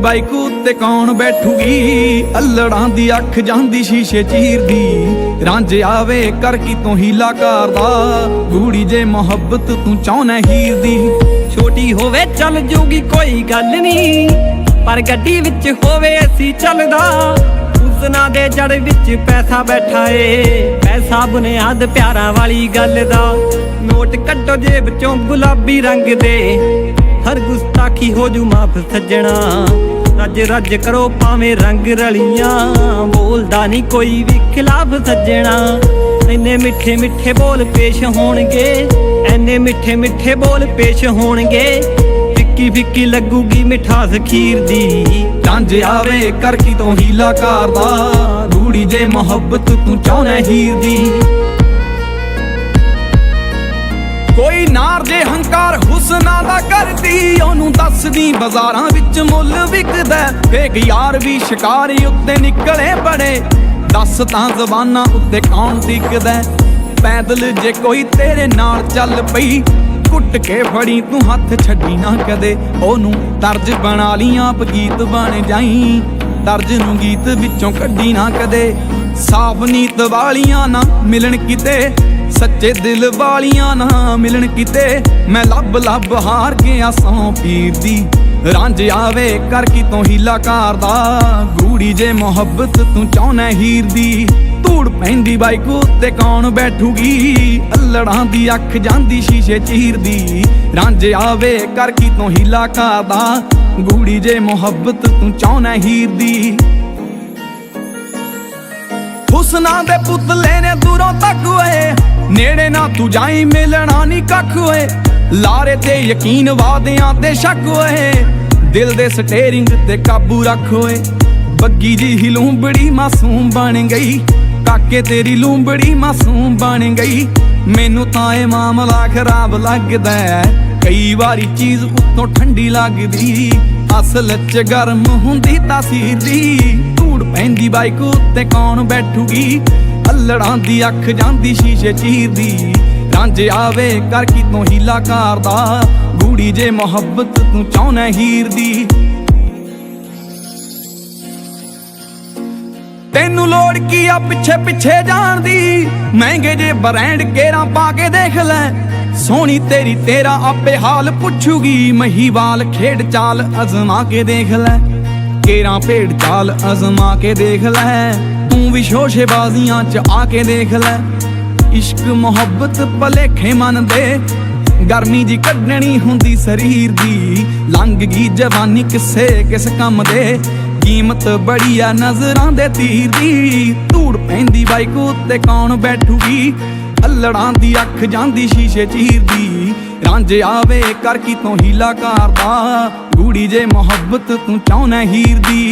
Bike उत्ते कौन बैठूगी, अल्लड़ां दी अख जांदी शीशे चीरदी। रांझे आवे कर की तू हीला करदा, गूड़ी जे मोहब्बत तू चाहना हीर दी। छोटी होवे चल जूगी कोई गल नी, पर गड्डी विच होवे असी चलदा। उसना दे जड़ विच पैसा बैठा ए, पैसा बुनियाद प्यारा वाली गल दा। नोट कड्डो जेब चों गुलाबी रंग दे, हर गुस्ताखी हो जू माफ सज्जणा। रज रज करो भावें रंग रलियां, बोलदा नहीं कोई भी खिलाफ सज्जणा। इन्ने मिठे मिठे बोल पेश होणगे, इन्ने मिठे मिठे बोल पेश होणगे। फिक्की फिक्की लगूगी मिठास खीर दी। रांझे आवे कर की तू हीला करदा, गूड़ी जे मोहब्बत तू चाहना हीर दी। कोई नार जे हंकार हुसना दा करदी, ओनू दसदी बाजारां विच मुੱਲ विकदा। फेक यार भी शिकारी उत्ते निकले बड़े, दस तां ज़बानां उत्ते कौन टिकदा। पैदल जे कोई तेरे नाल चल पई, कुट के फड़ी तू हथ छड्डी ना कदे। ओनू तर्ज बना ली आप गीत बन जाई, तर्ज नू गीत विचों कड्डी ना कदे। साफ नीत वालियां ना मिलन किते, सच्चे दिल वालियां ना मिलन किते। मैं लब लब हार गया सौ पीर दी। रांझे आवे कर की तू हीला करदा, गूड़ी जे मोहब्बत तू चाहना हीर दी। धूड़ पैंदी बाइक उत्ते कौन बैठूगी, अल्लड़ां दी अख जांदी शीशे चीरदी। रांझे आवे कर की तू हीला करदा, गूड़ी जे मोहब्बत तू चाहना हीर दी। हुसना दे पुतले ने दूरों तक होए, नेड़े ना तू जाई मिलना नी कख होए। लारे ते यकीन वादियां ते शक होए, दिल दे स्टेरिंग ते काबू रख होए। बग्गी जी ही लूंबड़ी मासूम बन गई, काके तेरी लूंबड़ी मासूम बन गई। मैनू तां ए मामला खराब लगदा है, कई बारी चीज उत्तों ठंडी लगदी, असल च गर्म हुंदी तासीर दी। धूड़ पैंदी बाइक उत्ते कौन बैठूगी, अल्लड़ां दी अख जांदी शीशे चीरदी। रांझे आवे कर की तू हीला करदा, गूड़ी जे मोहब्बत तू चाहना हीर दी। तेनू लोड़ की आ पिछे पिछे जान दी, महंगे जे ब्रांड केरा पा के देख लै। सोहनी तेरी तेरा आपे हाल पुछूगी, महीवाल खेड चाल अजमा के देख लै। केरा भेड़ चाल अजमा के देख लै, तू भी शोशेबाजियां च आके देख लै। इश्क मोहब्बत भलेखे मन दे, गर्मी जी कड्डनी हुंदी शरीर दी। लंघ गई जवानी किसे किस कम दे, कीमत बड़ी आ नजरां दे तीर दी। धूड़ पैंदी बाइक उत्ते कौन बैठूगी, अल्लड़ां दी अख जांदी शीशे चीरदी। रांझे आवे कर की तू हीला करदा, गूड़ी जे मोहब्बत तू चाहना हीर दी।